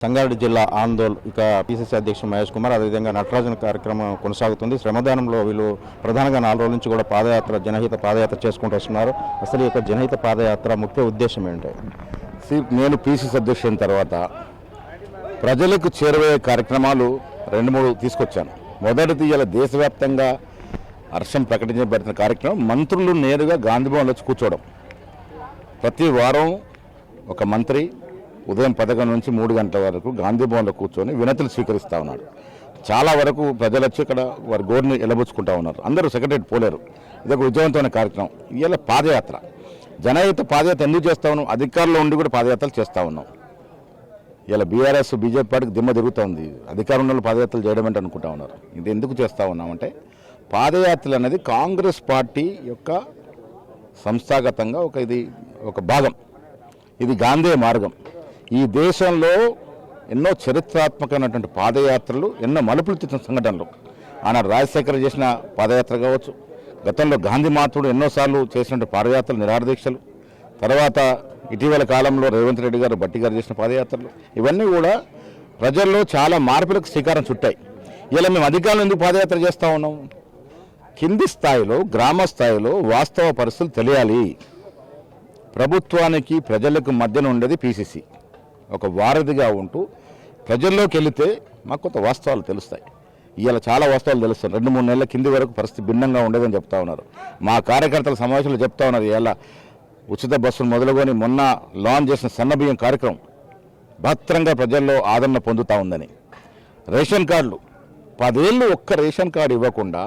సంగారెడ్డి జిల్లా ఆందోళ్ ఇక పిసిసి అధ్యక్షుడు మహేష్ కుమార్ అదేవిధంగా నటరాజన్ కార్యక్రమం కొనసాగుతుంది. శ్రమదానంలో వీళ్ళు ప్రధానంగా 4 రోజుల నుంచి కూడా పాదయాత్ర జనహిత పాదయాత్ర చేసుకుంటూ వస్తున్నారు. అసలు ఈ జనహిత పాదయాత్ర ముఖ్య ఉద్దేశం ఏంటి? నేను పిసిసి అధ్యక్షుని తర్వాత ప్రజలకు చేరువయ్యే కార్యక్రమాలు 2-3 తీసుకొచ్చాను. మొదటిది ఇలా దేశవ్యాప్తంగా హర్షం ప్రకటించబడుతున్న కార్యక్రమం మంత్రులు నేరుగా గాంధీ భవన్లో వచ్చి కూర్చోవడం. ప్రతి వారం ఒక మంత్రి ఉదయం 11 నుంచి 3 గంటల వరకు గాంధీ భవన్లో కూర్చొని వినతులు స్వీకరిస్తూ ఉన్నాడు. చాలా వరకు ప్రజలు వచ్చి ఇక్కడ వారి గోరుని ఎలబుచ్చుకుంటూ ఉన్నారు. అందరూ సెక్రటరీ పోలేరు. ఇది ఒక విజయవంతమైన కార్యక్రమం. ఇలా పాదయాత్ర జనహిత పాదయాత్ర ఎందుకు చేస్తూ ఉన్నాం? అధికారంలో ఉండి కూడా పాదయాత్రలు చేస్తూ ఉన్నాం. ఇలా బీఆర్ఎస్ బీజేపీ పార్టీకి దిమ్మ తిరుగుతూ ఉంది. అధికారంలో పాదయాత్రలు చేయడం అంటే అనుకుంటా ఉన్నారు. ఇది ఎందుకు చేస్తూ ఉన్నామంటే పాదయాత్రలు అనేది కాంగ్రెస్ పార్టీ యొక్క సంస్థాగతంగా ఒక భాగం. ఇది గాంధీ మార్గం. ఈ దేశంలో ఎన్నో చరిత్రాత్మకమైనటువంటి పాదయాత్రలు, ఎన్నో మలుపులు తెచ్చిన సంఘటనలు. ఆనాడు రాజశేఖర్ చేసిన పాదయాత్ర కావచ్చు, గతంలో గాంధీ మహాత్ముడు ఎన్నోసార్లు చేసినటువంటి పాదయాత్రలు, నిరాదీక్షలు, తర్వాత ఇటీవల కాలంలో రేవంత్ రెడ్డి గారు, భట్టి గారు చేసిన పాదయాత్రలు, ఇవన్నీ కూడా ప్రజల్లో చాలా మార్పులకు శ్రీకారం చుట్టాయి. ఇలా మేము అధికారులు ఎందుకు పాదయాత్ర చేస్తూ ఉన్నాం? కింది స్థాయిలో, గ్రామ స్థాయిలో వాస్తవ పరిస్థితులు తెలియాలి. ప్రభుత్వానికి ప్రజలకు మధ్యన ఉండేది పిసిసి. ఒక వారధిగా ఉంటూ ప్రజల్లోకి వెళితే మాకు కొంత వాస్తవాలు తెలుస్తాయి. ఇలా చాలా వాస్తవాలు తెలుస్తాయి. 2-3 నెలల కింది వరకు పరిస్థితి భిన్నంగా ఉండేదని చెప్తా ఉన్నారు. మా కార్యకర్తల సమావేశంలో చెప్తా ఉన్నారు. ఇలా ఉచిత బస్సులు మొదలుకొని మొన్న లాంచ్ చేసిన సన్నబియ్యం కార్యక్రమం భద్రంగా ప్రజల్లో ఆదరణ పొందుతూ ఉందని. రేషన్ కార్డులు 10 ఏళ్ళు ఒక్క రేషన్ కార్డు ఇవ్వకుండా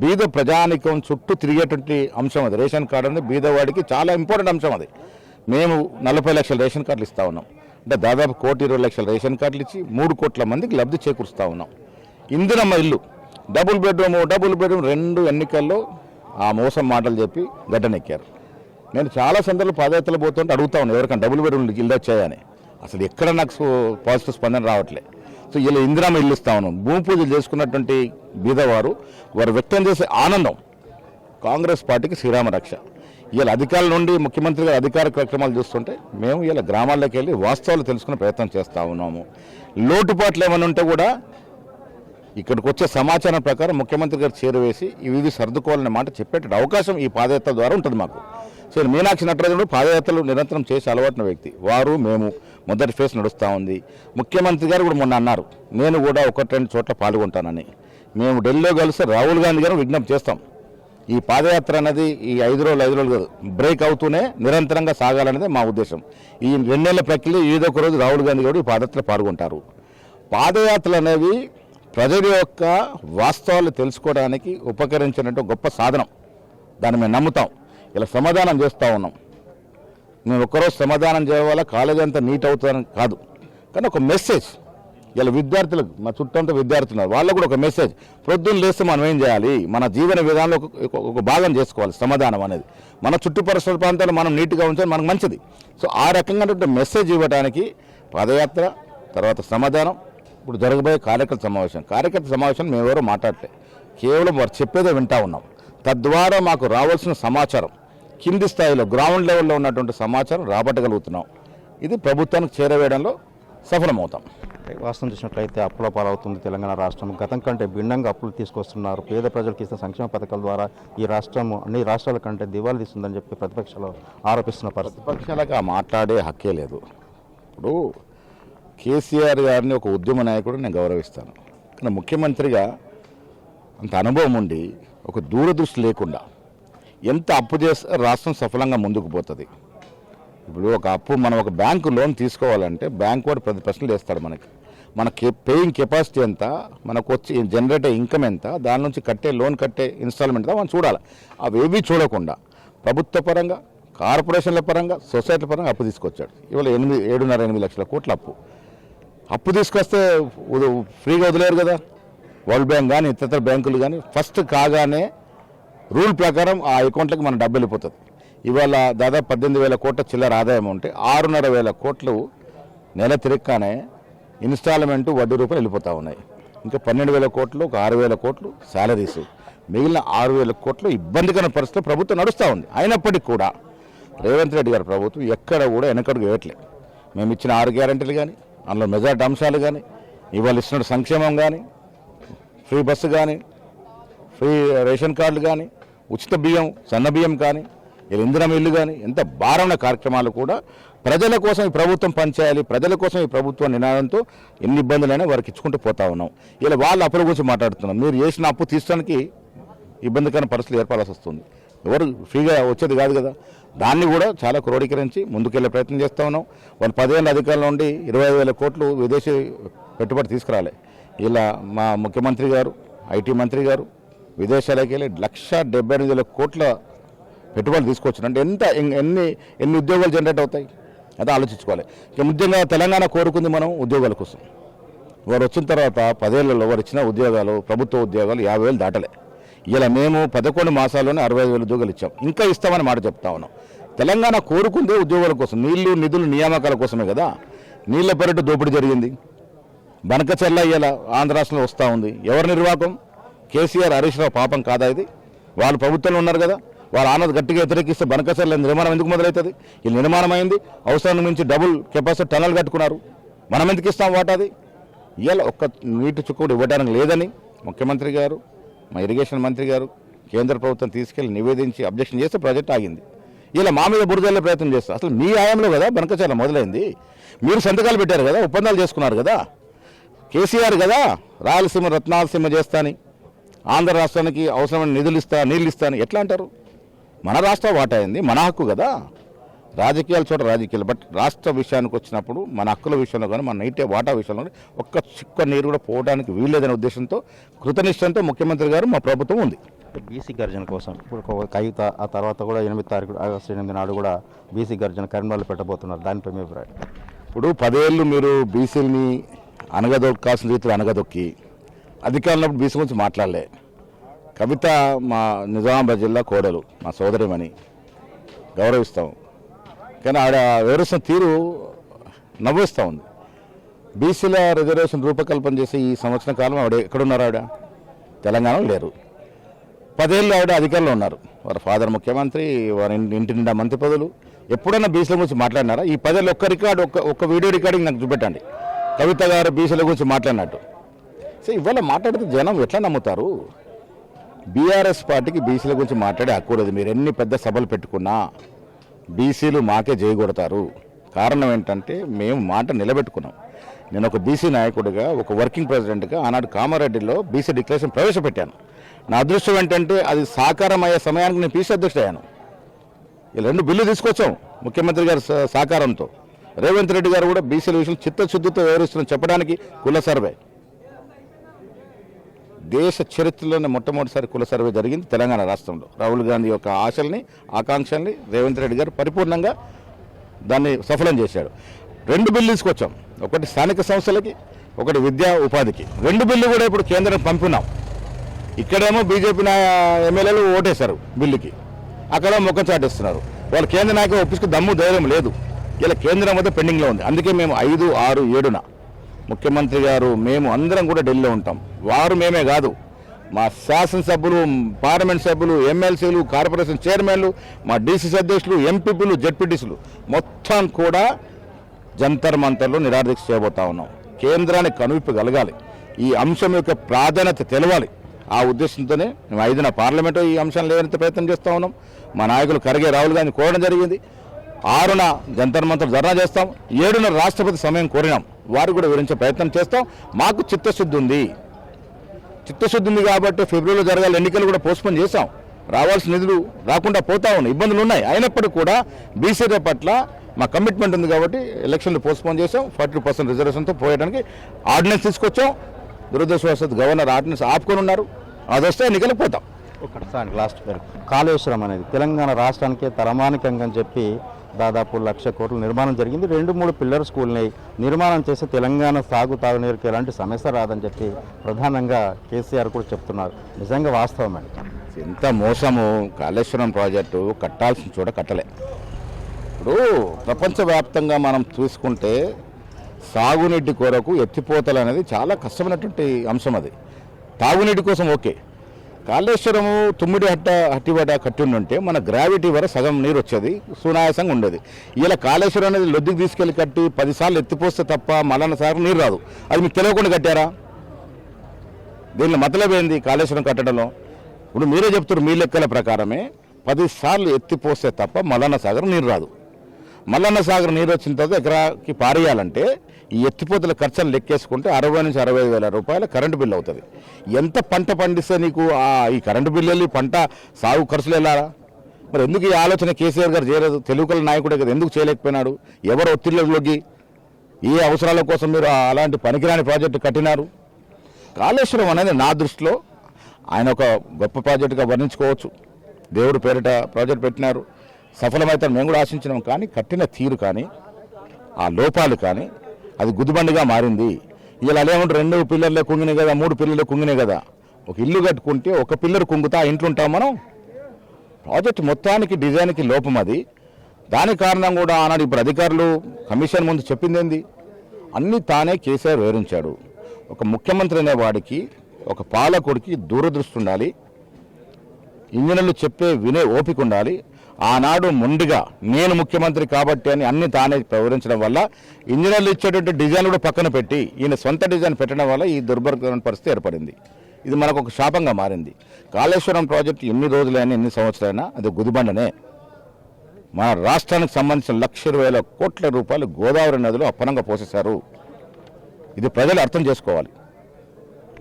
బీద ప్రజానికం చుట్టూ తిరిగేటువంటి అంశం అది. రేషన్ కార్డు అనేది బీదవాడికి చాలా ఇంపార్టెంట్ అంశం. అది మేము 40 లక్షల రేషన్ కార్డులు ఇస్తూ ఉన్నాం. అంటే దాదాపు 1,20,00,000 రేషన్ కార్డులు ఇచ్చి 3 కోట్ల మందికి లబ్ధి చేకూరుస్తూ ఉన్నాం. ఇందిరమ్మ ఇల్లు, డబుల్ బెడ్రూమ్ 2 ఎన్నికల్లో ఆ మోసం మాటలు చెప్పి గడ్డనెక్కారు. నేను చాలా సందర్భాలు పాదయాత్రలు పోతుంటే అడుగుతా ఉన్నాను, ఎవరికైనా డబుల్ బెడ్రూమ్ ఇల్లు వచ్చాయని. అసలు ఎక్కడ నాకు పాజిటివ్ స్పందన రావట్లే. సో ఇలా ఇందిరమ్మ ఇల్లు ఇస్తా ఉన్నాం. భూమి పూజలు చేసుకున్నటువంటి బీదవారు వారు వ్యక్తం చేసే ఆనందం కాంగ్రెస్ పార్టీకి శ్రీరామ రక్ష. ఇలా అధికారుల నుండి ముఖ్యమంత్రి గారు అధికార కార్యక్రమాలు చూస్తుంటే మేము ఇలా గ్రామాల్లోకి వెళ్ళి వాస్తవాలు తెలుసుకునే ప్రయత్నం చేస్తూ ఉన్నాము. లోటుపాట్లు ఏమైనా ఉంటే కూడా ఇక్కడికి వచ్చే సమాచారం ప్రకారం ముఖ్యమంత్రి గారు చేరువేసి ఇవి సర్దుకోవాలనే మాట చెప్పేట అవకాశం ఈ పాదయాత్ర ద్వారా ఉంటుంది మాకు. సో మీనాక్షి నటరాజన్ పాదయాత్రలు నిరంతరం చేసి అలవాటున వ్యక్తి. మేము మొదటి ఫేజ్ నడుస్తూ ఉంది. ముఖ్యమంత్రి గారు కూడా మొన్న అన్నారు, నేను కూడా 1-2 చోట్ల పాల్గొంటానని. మేము ఢిల్లీలో కలిసి రాహుల్ గాంధీ గారు విజ్ఞప్తి చేస్తాం. ఈ పాదయాత్ర అనేది ఈ 5 రోజులు కాదు, బ్రేక్ అవుతూనే నిరంతరంగా సాగాలనేది మా ఉద్దేశం. ఈ 2 నెలల ప్రక్రియ ఏదో ఒక రోజు రాహుల్ గాంధీ గారు ఈ పాదయాత్రలో పాల్గొంటారు. పాదయాత్రలు అనేవి ప్రజల యొక్క వాస్తవాలు తెలుసుకోవడానికి ఉపకరించినట్టు గొప్ప సాధనం. దాన్ని మేము నమ్ముతాం. ఇలా సమాధానం చేస్తూ ఉన్నాం. మేము ఒక్కరోజు సమాధానం చేయడం కాలేజీ అంతా నీట్ అవుతుందని కాదు, కానీ ఒక మెసేజ్ ఇలా విద్యార్థులకు, మా చుట్టంతా విద్యార్థులు ఉన్నారు, వాళ్ళకు కూడా ఒక మెసేజ్. ప్రొద్దున లేస్తే మనం ఏం చేయాలి, మన జీవన విధానంలో ఒక భాగం చేసుకోవాలి. సమాధానం అనేది మన చుట్టుపరిసర ప్రాంతాలు మనం నీట్గా ఉంచాలి, మనకు మంచిది. సో ఆ రకంగా మెసేజ్ ఇవ్వడానికి పాదయాత్ర, తర్వాత సమాధానం, ఇప్పుడు జరగబోయే కార్యకర్త సమావేశం మేము ఎవరో మాట్లాడలే, కేవలం వారు చెప్పేదే వింటూ ఉన్నాం. తద్వారా మాకు రావాల్సిన సమాచారం కింది స్థాయిలో గ్రౌండ్ లెవెల్లో ఉన్నటువంటి సమాచారం రాబట్టగలుగుతున్నాం. ఇది ప్రభుత్వానికి చేరవేయడంలో సఫలమవుతాం. వాస్తవం చూసినట్లయితే అప్పుల పాలవుతుంది తెలంగాణ రాష్ట్రం. గతం కంటే భిన్నంగా అప్పులు తీసుకొస్తున్నారు. పేద ప్రజలకు ఇస్తున్న సంక్షేమ పథకాల ద్వారా ఈ రాష్ట్రం అన్ని రాష్ట్రాల కంటే దివాళీ తీస్తుందని చెప్పి ప్రతిపక్షాలు ఆరోపిస్తున్న పరిస్థితి. ప్రతిపక్షాలకు మాట్లాడే హక్కే లేదు. ఇప్పుడు కేసీఆర్ గారిని ఒక ఉద్యమ నాయకుడు నేను గౌరవిస్తాను, కానీ ముఖ్యమంత్రిగా అంత అనుభవం ఉండి ఒక దూరదృష్టి లేకుండా ఎంత అప్పు చేస్తే రాష్ట్రం సఫలంగా ముందుకు పోతుంది. ఇప్పుడు ఒక అప్పు మనం ఒక బ్యాంకు లోన్ తీసుకోవాలంటే బ్యాంకు వాడు 10 ప్రశ్నలు వేస్తాడు. మన పేయింగ్ కెపాసిటీ ఎంత, మనకు వచ్చి జనరేట్ అయ్యే ఇన్కమ్ ఎంత, దాని నుంచి లోన్ కట్టే ఇన్స్టాల్మెంట్ మనం చూడాలి. అవేవి చూడకుండా ప్రభుత్వ పరంగా, కార్పొరేషన్ల పరంగా, సొసైటీల పరంగా అప్పు తీసుకొచ్చాడు. ఇవాళ 7.5-8 లక్షల కోట్ల అప్పు తీసుకొస్తే ఫ్రీగా వదిలేరు కదా. వరల్డ్ బ్యాంక్ కానీ ఇతర బ్యాంకులు కానీ ఫస్ట్ కాగానే రూల్ ప్రకారం ఆ అకౌంట్లకు మన డబ్బు వెళ్ళిపోతుంది. ఇవాళ దాదాపు 18,000 కోట్ల చిల్లర ఆదాయం ఉంటే 6,500 కోట్లు నెల తిరగగానే ఇన్స్టాల్మెంటు వడ్డీ రూపాయలు వెళ్ళిపోతూ ఉన్నాయి. ఇంకా 12,000 కోట్లు, ఒక 6,000 కోట్లు శాలరీసు, మిగిలిన 6,000 కోట్లు ఇబ్బందికరమైన పరిస్థితిలో ప్రభుత్వం నడుస్తూ ఉంది. అయినప్పటికీ కూడా రేవంత్ రెడ్డి గారి ప్రభుత్వం ఎక్కడ కూడా వెనకడుగు వేయట్లేదు. మేము ఇచ్చిన 6 గ్యారెంటీలు కానీ అందులో మెజార్టీ అంశాలు కానీ, ఇవాళ ఇస్తున్న సంక్షేమం కానీ, ఫ్రీ బస్సు కానీ, ఫ్రీ రేషన్ కార్డులు కానీ, ఉచిత బియ్యం, సన్న బియ్యం కానీ, ఇలా ఇందిరం ఇల్లు కానీ, ఎంత భారమైన కార్యక్రమాలు కూడా ప్రజల కోసం ఈ ప్రభుత్వం పనిచేయాలి, ప్రజల కోసం ఈ ప్రభుత్వం నినాదంతో ఎన్ని ఇబ్బందులైనా వారికి ఇచ్చుకుంటూ పోతా ఉన్నాం. ఇలా వాళ్ళ అప్పుల గురించి మాట్లాడుతున్నాం. మీరు చేసిన అప్పు తీర్చడానికి ఇబ్బందికరమైన పరిస్థితులు ఏర్పడాల్సి వస్తుంది. ఎవరు ఫ్రీగా వచ్చేది కాదు కదా. దాన్ని కూడా చాలా క్రోడీకరించి ముందుకెళ్లే ప్రయత్నం చేస్తూ ఉన్నాం. వాళ్ళు 10 ఏళ్ళ అధికారంలో ఉండి 25,000 కోట్లు విదేశీ పెట్టుబడి తీసుకురాలి. ఇలా మా ముఖ్యమంత్రి గారు, ఐటీ మంత్రి గారు విదేశాలకు వెళ్ళి 1,78,000 కోట్ల పెట్టుబడులు తీసుకొచ్చారు. అంటే ఎన్ని ఉద్యోగాలు జనరేట్ అవుతాయి అదే ఆలోచించుకోవాలి. ఇక ముఖ్యంగా తెలంగాణ కోరుకుంది మనం ఉద్యోగాల కోసం. వారు వచ్చిన తర్వాత 10 ఏళ్లలో వారు ఇచ్చిన ఉద్యోగాలు, ప్రభుత్వ ఉద్యోగాలు 50,000 దాటలే. ఇలా మేము 11 మాసాల్లోనే 65,000 ఉద్యోగాలు ఇచ్చాం. ఇంకా ఇస్తామని మాట చెప్తా ఉన్నాం. తెలంగాణ కోరుకుందే ఉద్యోగాల కోసం, నీళ్లు నిధులు నియామకాల కోసమే కదా. నీళ్ల పెరటు దోపిడీ జరిగింది. బనకచెల్ల ఇలా ఆంధ్ర రాష్ట్రంలో వస్తూ ఉంది. ఎవరి నిర్వాహకం? కేసీఆర్, హరీష్ రావు పాపం కాదా ఇది? వాళ్ళు ప్రభుత్వంలో ఉన్నారు కదా. వాళ్ళు ఆనది గట్టిగా వ్యతిరేకిస్తే బనకచెల్ల నిర్మాణం ఎందుకు మొదలవుతుంది? ఈ నిర్మాణం అయింది, అవసరానికి మించి డబుల్ కెపాసిటీ టనల్ కట్టుకున్నారు. మనం ఎందుకు ఇస్తాం వాటాది? ఇవాళ ఒక్క నీటి చుక్క కూడా ఇవ్వడానికి లేదని ముఖ్యమంత్రి గారు, మా ఇరిగేషన్ మంత్రి గారు కేంద్ర ప్రభుత్వం తీసుకెళ్లి నివేదించి అబ్జెక్షన్ చేస్తే ప్రాజెక్ట్ ఆగింది. ఇలా మా మీద బురదల్లే ప్రయత్నం చేస్తారు. అసలు మీ హయాంలో కదా బనకచెల్ల మొదలైంది. మీరు సంతకాలు పెట్టారు కదా, ఒప్పందాలు చేసుకున్నారు కదా. కేసీఆర్ కదా రాయలసీమ రత్నాలసీమ చేస్తాని, ఆంధ్ర రాష్ట్రానికి అవసరమైన నిధులు ఇస్తా, నీళ్ళు ఇస్తాను ఎట్లా అంటారు? మన రాష్ట్రం వాటా అయింది, మన హక్కు కదా. రాజకీయాలు చోట రాజకీయాలు, బట్ రాష్ట్ర విషయానికి వచ్చినప్పుడు మన హక్కుల విషయంలో కానీ, మన నీటి వాటా విషయంలో కానీ ఒక్క చిక్క నీరు కూడా పోవడానికి వీల్లేదనే ఉద్దేశంతో, కృతనిష్టంతో ముఖ్యమంత్రి గారు, మా ప్రభుత్వం ఉంది. బీసీ గర్జన కోసం ఇప్పుడు ఒక కవిత, ఆ తర్వాత కూడా 8 తారీఖు ఆగస్టు 8 నాడు కూడా బీసీ గర్జన కరీంనగర్లో పెట్టబోతున్నారు. దానిపై మీ అభిప్రాయం? ఇప్పుడు 10 ఏళ్ళు మీరు బీసీలని అనగదొక్కాల్సిన రీతిలో అనగదొక్కి అధికారంలో బీసీ గురించి మాట్లాడలే. కవిత మా నిజామాబాద్ జిల్లా కోడలు, మా సోదరిమని గౌరవిస్తాం. కానీ ఆవిడ వివరిస్తున్న తీరు నవ్వుస్తూ ఉంది. బీసీల రిజర్వేషన్ రూపకల్పన చేసి ఈ సంవత్సరం కాలం ఆవిడ ఎక్కడున్నారు? ఆవిడ తెలంగాణలో లేరు. 10 ఏళ్ళు ఆవిడ అధికారంలో ఉన్నారు. వారి ఫాదర్ ముఖ్యమంత్రి, వారి ఇంటి నిండా మంత్రి పదవులు. ఎప్పుడైనా బీసీల గురించి మాట్లాడినారా? ఈ 10 ఏళ్ళు ఒక్క రికార్డు, ఒక్క వీడియో రికార్డింగ్ నాకు చూపెట్టండి కవిత గారు బీసీల గురించి మాట్లాడినట్టు. సో ఇవాళ మాట్లాడితే జనం ఎట్లా నమ్ముతారు? బీఆర్ఎస్ పార్టీకి బీసీల గురించి మాట్లాడే హక్కు లేదు. మీరు ఎన్ని పెద్ద సభలు పెట్టుకున్నా బీసీలు మాకే చేయగొడతారు. కారణం ఏంటంటే మేము మాట నిలబెట్టుకున్నాం. నేను ఒక బీసీ నాయకుడిగా, ఒక వర్కింగ్ ప్రెసిడెంట్గా ఆనాడు కామారెడ్డిలో బీసీ డిక్లరేషన్ ప్రవేశపెట్టాను. నా అదృష్టం ఏంటంటే అది సాకారం అయ్యే సమయానికి నేను పీసీ అధ్యక్షుడు అయ్యాను. ఇలా 2 బిల్లు తీసుకొచ్చాం ముఖ్యమంత్రి గారి సహకారంతో. రేవంత్ రెడ్డి గారు కూడా బీసీల విషయం చిత్తశుద్ధితో వ్యవహరిస్తున్న చెప్పడానికి కుల సర్వే, దేశ చరిత్రలోనే మొట్టమొదటిసారి కుల సర్వే జరిగింది తెలంగాణ రాష్ట్రంలో. రాహుల్ గాంధీ యొక్క ఆశల్ని, ఆకాంక్షల్ని రేవంత్ రెడ్డి గారు పరిపూర్ణంగా దాన్ని సఫలం చేశాడు. 2 బిల్లు తీసుకొచ్చాం. ఒకటి స్థానిక సంస్థలకి, ఒకటి విద్యా ఉపాధికి. 2 బిల్లు కూడా ఇప్పుడు కేంద్రం పంపినాం. ఇక్కడేమో బీజేపీ ఎమ్మెల్యేలు ఓటేశారు బిల్లుకి, అక్కడ మొక్క చాటిస్తున్నారు. వాళ్ళు కేంద్ర నాయకులు ఒప్పించుకు దమ్ము ధైర్యం లేదు. ఇలా కేంద్రం వద్ద పెండింగ్లో ఉంది. అందుకే మేము 5, 6, 7న ముఖ్యమంత్రి గారు, మేము అందరం కూడా ఢిల్లీలో ఉంటాం. వారు మేమే కాదు, మా శాసనసభ్యులు, పార్లమెంట్ సభ్యులు, ఎమ్మెల్సీలు, కార్పొరేషన్ చైర్మన్లు, మా డీసీసీ అధ్యక్షులు, ఎంపీపీలు, జెడ్పీటీసీలు మొత్తం కూడా జంతర్ మంతర్లో నిరాదీక్ష చేయబోతా ఉన్నాం. కేంద్రానికి కనువిప్పు కలగాలి, ఈ అంశం యొక్క ప్రాధాన్యత తెలవాలి. ఆ ఉద్దేశంతోనే మేము 5న పార్లమెంటు ఈ అంశాన్ని లేవనెత్తే ప్రయత్నం చేస్తూ ఉన్నాం. మా నాయకులు ఖర్గే, రాహుల్ గాంధీ కోరడం జరిగింది. 6న జంతర్ మంతర్ ధర్నా చేస్తాం. 7న రాష్ట్రపతి సమయం కోరినాం. వారు కూడా వివరించే ప్రయత్నం చేస్తాం. మాకు చిత్తశుద్ధి ఉంది కాబట్టి ఫిబ్రవరిలో జరగాలి ఎన్నికలు కూడా పోస్ట్పోన్ చేశాం. రావాల్సిన నిధులు రాకుండా పోతా ఉన్నాయి, ఇబ్బందులు ఉన్నాయి. అయినప్పటికీ కూడా బీసీల పట్ల మా కమిట్మెంట్ ఉంది కాబట్టి ఎలక్షన్లు పోస్ట్పోన్ చేసాం. 40% రిజర్వేషన్తో పోయడానికి ఆర్డినెన్స్ తీసుకొచ్చాం. దురదృష్టవశాత్తు గవర్నర్ ఆర్డినెన్స్ ఆపుకొని ఉన్నారు. అది వస్తే ఎన్నికలకు పోతాం. ఒకటి లాస్ట్ పేరు కాళేశ్వరం అనేది తెలంగాణ రాష్ట్రానికే తలమానికంగా అని చెప్పి దాదాపు 1,00,000 కోట్లు నిర్మాణం జరిగింది. 2-3 పిల్లర్ స్కూల్ని నిర్మాణం చేసి తెలంగాణ తాగునీరుకి ఎలాంటి సమస్య రాదని చెప్పి ప్రధానంగా కేసీఆర్ కూడా చెప్తున్నారు. నిజంగా వాస్తవమే. ఎంత మోసము! కాళేశ్వరం ప్రాజెక్టు కట్టాల్సిన చోట కట్టలే. ఇప్పుడు ప్రపంచవ్యాప్తంగా మనం చూసుకుంటే సాగునీటి కొరకు ఎత్తిపోతలు అనేది చాలా కష్టమైనటువంటి అంశం. అది తాగునీటి కోసం ఓకే, కాళేశ్వరము తుమ్మిడి హట్టివాడ కట్టి ఉంటే మన గ్రావిటీ వరకు సగం నీరు వచ్చేది, సునాయాసంగా ఉండేది. ఇలా కాళేశ్వరం అనేది లొద్దికి తీసుకెళ్లి కట్టి 10 సార్లు ఎత్తిపోస్తే తప్ప మల్లన్న సాగర్ నీరు రాదు. అది మీకు తెలియకుండా కట్టారా? దీనిలో మతలబ్ ఏంది కాళేశ్వరం కట్టడంలో? ఇప్పుడు మీరే చెప్తారు, మీ లెక్కల ప్రకారమే 10 సార్లు ఎత్తిపోస్తే తప్ప మల్లన్న సాగర్ నీరు రాదు. మల్లన్న సాగర్ నీరు వచ్చిన తర్వాత ఎకరాకి పారేయాలంటే ఈ ఎత్తిపోతల ఖర్చులు లెక్కేసుకుంటే 60 నుంచి 65 వేల రూపాయల కరెంటు బిల్లు అవుతుంది. ఎంత పంట పండిస్తే నీకు ఈ కరెంటు బిల్లు వెళ్ళి పంట సాగు ఖర్చులు వెళ్ళాలా? మరి ఎందుకు ఈ ఆలోచన కేసీఆర్ గారు చేయలేదు? తెలుగుల నాయకుడే కదా, ఎందుకు చేయలేకపోయినాడు? ఎవరు ఒత్తిళ్లలోకి ఏ అవసరాల కోసం మీరు అలాంటి పనికిరాని ప్రాజెక్టు కట్టినారు? కాళేశ్వరం అనేది నా దృష్టిలో ఆయన ఒక గొప్ప ప్రాజెక్టుగా వర్ణించుకోవచ్చు. దేవుడు పేరిట ప్రాజెక్ట్ పెట్టినారు, సఫలమైతే మేము కూడా ఆశించినాం. కానీ కట్టిన తీరు కానీ ఆ లోపాలు కానీ అది గుదిబండిగా మారింది. ఇలా ఏమంటారు, 2 పిల్లర్లే కుంగినాయి కదా, 3 పిల్లర్లే కుంగినాయి కదా. ఒక ఇల్లు కట్టుకుంటే ఒక పిల్లర్ కుంగుతా ఇంట్లో ఉంటాం మనం. ప్రాజెక్ట్ మొత్తానికి డిజైన్కి లోపం అది. దాని కారణం కూడా ఆనాడు ఇప్పుడు అధికారులు కమిషన్ ముందు చెప్పింది ఏంది? అన్నీ తానే కేసీఆర్ వివరించాడు. ఒక ముఖ్యమంత్రి అనే వాడికి, ఒక పాలకుడికి దూరదృష్టి ఉండాలి, ఇంజనీర్లు చెప్పే వినే ఓపిక ఉండాలి. ఆనాడు మొండిగా నేను ముఖ్యమంత్రి కాబట్టి అని అన్ని తానే వివరించడం వల్ల ఇంజనీర్లు ఇచ్చేటువంటి డిజైన్ కూడా పక్కన పెట్టి ఈయన సొంత డిజైన్ పెట్టడం వల్ల ఈ దుర్భరమైన పరిస్థితి ఏర్పడింది. ఇది మనకు ఒక శాపంగా మారింది. కాళేశ్వరం ప్రాజెక్టు ఎన్ని రోజులైనా ఎన్ని సంవత్సరాలైనా అది గుదిబండనే. మన రాష్ట్రానికి సంబంధించిన 1,20,000 కోట్ల రూపాయలు గోదావరి నదిలో అప్పనంగా పోసేశారు. ఇది ప్రజలు అర్థం చేసుకోవాలి.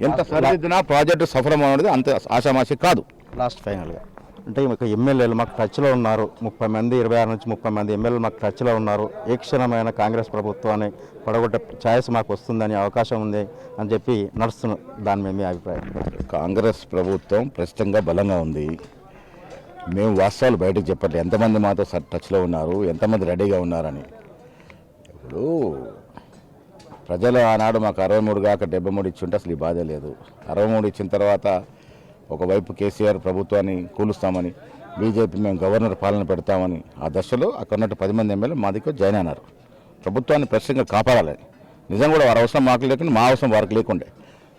ఎంత సరిదిద్దినా ప్రాజెక్టు సఫలం అనేది అంత ఆషామాషి కాదు. లాస్ట్ ఫైనల్గా అంటే ఒక ఎమ్మెల్యేలు మాకు టచ్లో ఉన్నారు, 30 మంది 26 నుంచి 30 మంది ఎమ్మెల్యేలు మాకు టచ్లో ఉన్నారు. ఏ క్షణమైన కాంగ్రెస్ ప్రభుత్వాన్ని పడగొట్టే ఛాయిస్ మాకు వస్తుందని, అవకాశం ఉంది అని చెప్పి నడుస్తున్నారు. దాని మీద మీ అభిప్రాయం? కాంగ్రెస్ ప్రభుత్వం ప్రస్తుతంగా బలంగా ఉంది. మేము వాస్తవాలు బయటకు చెప్పట్లేదు, ఎంతమంది మాతో టచ్లో ఉన్నారు, ఎంతమంది రెడీగా ఉన్నారని. ఇప్పుడు ప్రజలు ఆనాడు మాకు 63 కాక 73 ఇచ్చుంటే అసలు ఈ బాధ లేదు. 63 ఇచ్చిన తర్వాత ఒకవైపు కేసీఆర్ ప్రభుత్వాన్ని కూలుస్తామని, బీజేపీ మేము గవర్నర్ పాలన పెడతామని ఆ దశలో అక్కడ ఉన్నట్టు 10 మంది ఎమ్మెల్యేలు మా దగ్గర జాయిన్ అయినారు. ప్రభుత్వాన్ని ప్రశ్నగా కాపాడాలని, నిజం కూడా వారి అవసరం మాకు లేకుండా మా అవసరం వారికి లేకుండే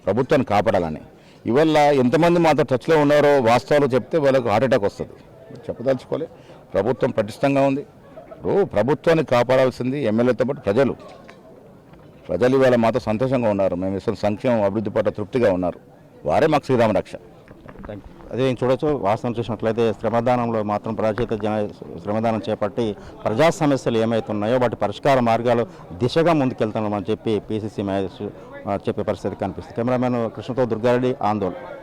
ప్రభుత్వాన్ని కాపాడాలని. ఇవాళ ఎంతమంది మాతో టచ్లో ఉన్నారో వాస్తవాలు చెప్తే వాళ్ళకు హార్ట్ అటాక్ వస్తుంది. చెప్పదలుచుకోలే. ప్రభుత్వం పటిష్టంగా ఉంది. ప్రభుత్వాన్ని కాపాడాల్సింది ఎమ్మెల్యేతో పాటు ప్రజలు ఇవాళ మాతో సంతోషంగా ఉన్నారు. మేము ఇస్తున్న సంక్షేమం అభివృద్ధి పట్ల తృప్తిగా ఉన్నారు. వారే మాకు శ్రీరామ రక్ష. అదే చూడొచ్చు. వాస్తవం చూసినట్లయితే శ్రమదానంలో మాత్రం శ్రమదానం చేపట్టి ప్రజా సమస్యలు ఏమవుతున్నాయో వాటి పరిష్కార మార్గాలు దిశగా ముందుకెళ్తున్నామని చెప్పి పిసిసి మహేష్ చెప్పే పరిస్థితి కనిపిస్తుంది. కెమెరామెన్ కృష్ణతో దుర్గారెడ్డి, ఆందోళన.